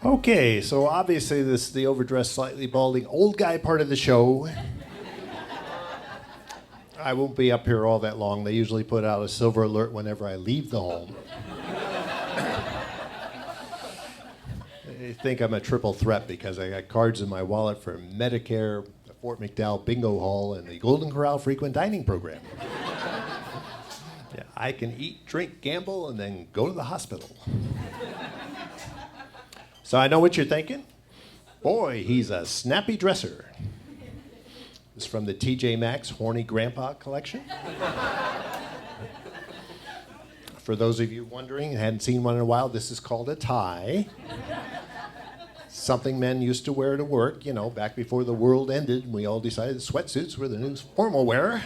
Okay, so obviously this is the overdressed, slightly balding old guy part of the show. I won't be up here all that long. They usually put out a silver alert whenever I leave the home. They think I'm a triple threat because I got cards in my wallet for Medicare, the Fort McDowell Bingo Hall, and the Golden Corral Frequent Dining Program. Yeah, I can eat, drink, gamble, and then go to the hospital. So I know what you're thinking. Boy, he's a snappy dresser. It's from the TJ Maxx Horny Grandpa collection. For those of you wondering and hadn't seen one in a while, this is called a tie. Something men used to wear to work, you know, back before the world ended and we all decided sweatsuits were the new formal wear.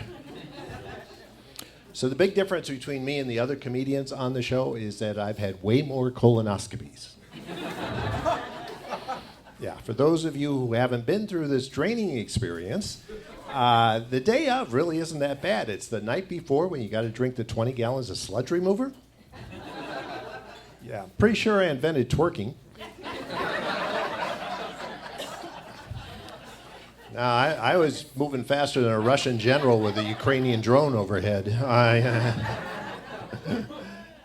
So the big difference between me and the other comedians on the show is that I've had way more colonoscopies. Yeah, for those of you who haven't been through this draining experience, the day of really isn't that bad. It's the night before when you got to drink the 20 gallons of sludge remover. Yeah, pretty sure I invented twerking. Now, I was moving faster than a Russian general with a Ukrainian drone overhead.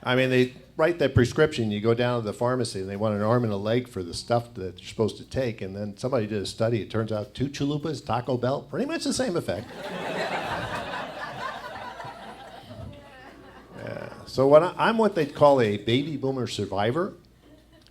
I mean, they write that prescription, you go down to the pharmacy and they want an arm and a leg for the stuff that you're supposed to take, and then somebody did a study, it turns out 2 chalupas, Taco Bell, pretty much the same effect. Yeah. So I'm what they'd call a baby boomer survivor.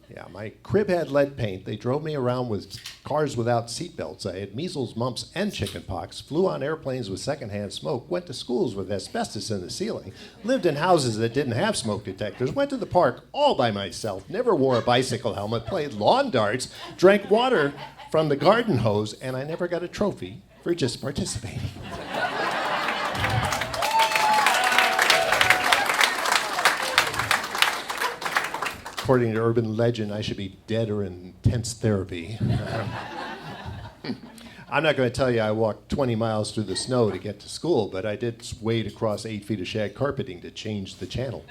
Yeah, my crib had lead paint. They drove me around with cars without seatbelts. I had measles, mumps, and chickenpox, flew on airplanes with secondhand smoke, went to schools with asbestos in the ceiling, lived in houses that didn't have smoke detectors, went to the park all by myself, never wore a bicycle helmet, played lawn darts, drank water from the garden hose, and I never got a trophy for just participating. According to urban legend, I should be dead or in intense therapy. I'm not going to tell you I walked 20 miles through the snow to get to school, but I did wade across 8 feet of shag carpeting to change the channel.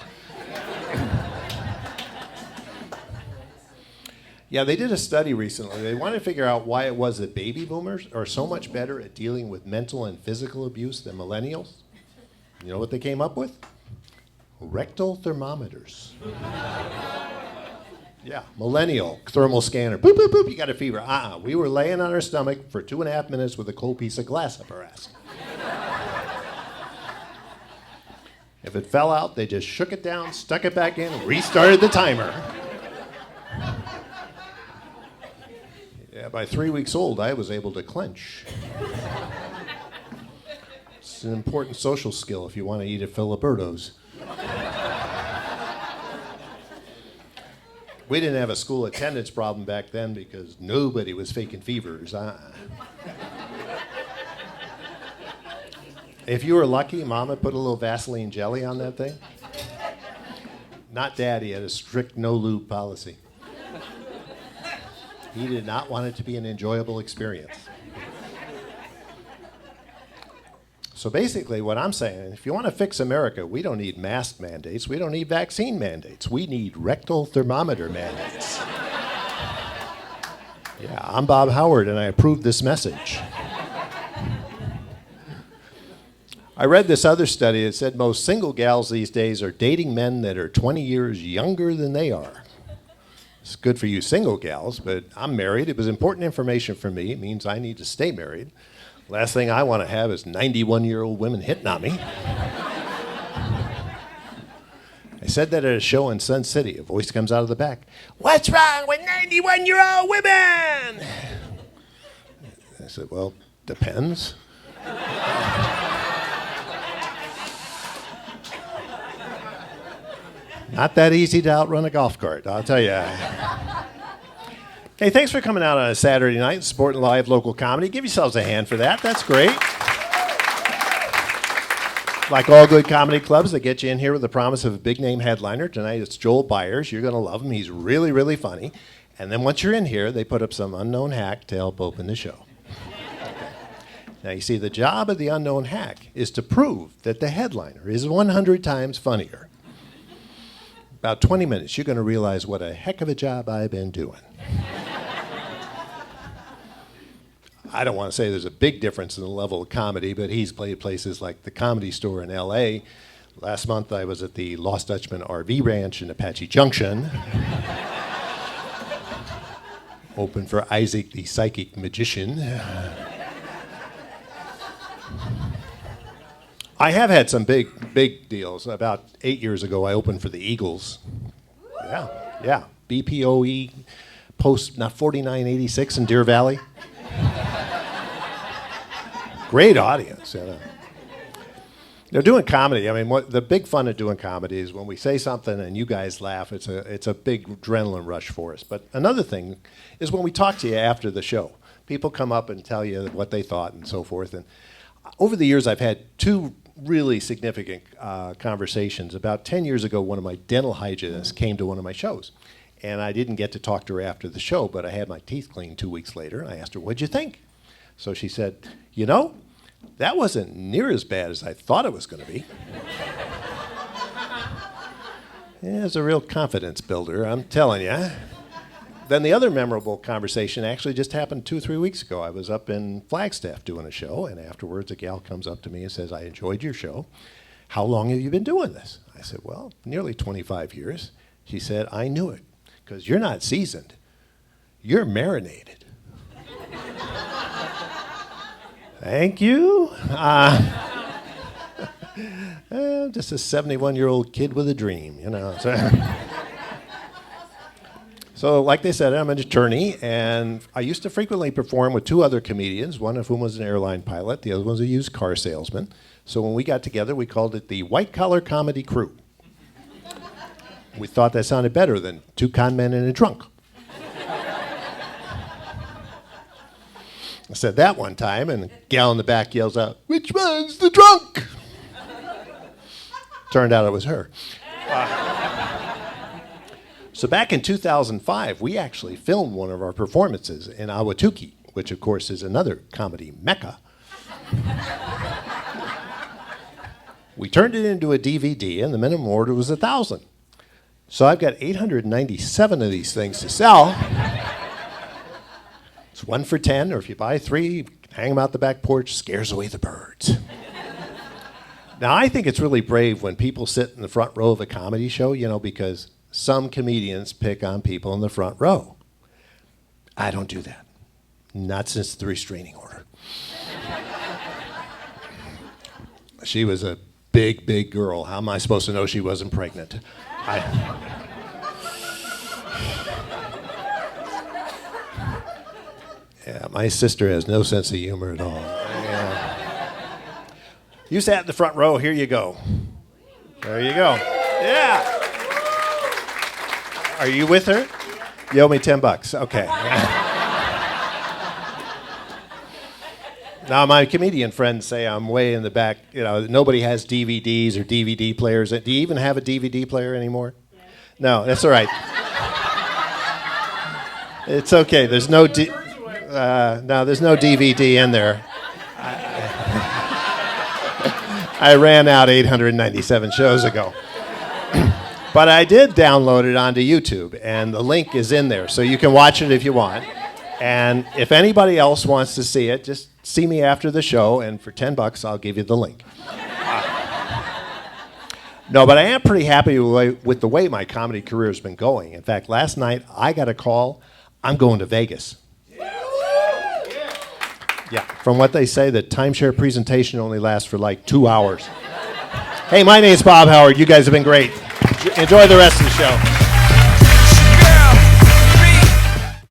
Yeah, they did a study recently. They wanted to figure out why it was that baby boomers are so much better at dealing with mental and physical abuse than millennials. You know what they came up with? Rectal thermometers. Yeah, millennial thermal scanner. Boop, boop, boop, you got a fever. We were laying on our stomach for 2.5 minutes with a cold piece of glass up our ass. If it fell out, they just shook it down, stuck it back in, and restarted the timer. Yeah, by 3 weeks old, I was able to clench. It's an important social skill if you want to eat at Filiberto's. We didn't have a school attendance problem back then because nobody was faking fevers. If you were lucky, Mama put a little Vaseline jelly on that thing. Not Daddy had a strict no-lube policy. He did not want it to be an enjoyable experience. So basically what I'm saying, if you want to fix America, we don't need mask mandates, we don't need vaccine mandates, we need rectal thermometer mandates. Yeah, I'm Bob Howard and I approve this message. I read this other study that said most single gals these days are dating men that are 20 years younger than they are. It's good for you single gals, but I'm married. It was important information for me. It means I need to stay married. Last thing I want to have is 91-year-old women hitting on me. I said that at a show in Sun City. A voice comes out of the back. What's wrong with 91-year-old women? I said, well, depends. Not that easy to outrun a golf cart, I'll tell you. Hey, thanks for coming out on a Saturday night and supporting live local comedy. Give yourselves a hand for that. That's great. Like all good comedy clubs, they get you in here with the promise of a big-name headliner. Tonight it's Joel Byers. You're going to love him. He's really, really funny. And then once you're in here, they put up some unknown hack to help open the show. Okay. Now, you see, the job of the unknown hack is to prove that the headliner is 100 times funnier. About 20 minutes, you're going to realize what a heck of a job I've been doing. I don't want to say there's a big difference in the level of comedy, but he's played places like the Comedy Store in L.A. Last month, I was at the Lost Dutchman RV Ranch in Apache Junction. Open for Isaac the Psychic Magician. I have had some big deals. About 8 years ago, I opened for the Eagles. Yeah. BPOE Post 4986 in Deer Valley. Great audience. Doing comedy, I mean, the big fun of doing comedy is when we say something and you guys laugh, it's a big adrenaline rush for us. But another thing is when we talk to you after the show. People come up and tell you what they thought and so forth. And over the years, I've had two really significant conversations. About 10 years ago, one of my dental hygienists came to one of my shows. And I didn't get to talk to her after the show, but I had my teeth cleaned 2 weeks later. And I asked her, what'd you think? So she said, that wasn't near as bad as I thought it was going to be. Yeah, it's a real confidence builder, I'm telling you. Then the other memorable conversation actually just happened 2 or 3 weeks ago. I was up in Flagstaff doing a show, and afterwards a gal comes up to me and says, I enjoyed your show. How long have you been doing this? I said, well, nearly 25 years. She said, I knew it, because you're not seasoned. You're marinated. Thank you. Just a 71-year-old kid with a dream, So like they said, I'm an attorney, and I used to frequently perform with two other comedians, one of whom was an airline pilot, the other one was a used car salesman. So when we got together, we called it the White Collar Comedy Crew. We thought that sounded better than two con men and a drunk. I said that one time, and the gal in the back yells out, which one's the drunk? Turned out it was her. So back in 2005, we actually filmed one of our performances in Ahwatukee, which of course is another comedy mecca. We turned it into a DVD, and the minimum order was 1,000. So I've got 897 of these things to sell. It's 1 for 10, or if you buy 3, you can hang them out the back porch, scares away the birds. Now, I think it's really brave when people sit in the front row of a comedy show, because some comedians pick on people in the front row. I don't do that. Not since the restraining order. She was a big girl. How am I supposed to know she wasn't pregnant? Yeah, my sister has no sense of humor at all. Yeah. You sat in the front row, here you go. There you go. Yeah. Are you with her? You owe me $10. Okay. Now, my comedian friends say I'm way in the back. Nobody has DVDs or DVD players. Do you even have a DVD player anymore? Yeah. No, that's all right. It's okay. There's no there's no DVD in there. I ran out 897 shows ago. But I did download it onto YouTube, and the link is in there, so you can watch it if you want. And if anybody else wants to see it, just see me after the show, and for $10, I'll give you the link. No, but I am pretty happy with the way my comedy career has been going. In fact, last night I got a call. I'm going to Vegas. Yeah, from what they say, the timeshare presentation only lasts for like 2 hours. Hey, my name's Bob Howard. You guys have been great. Enjoy the rest of the show.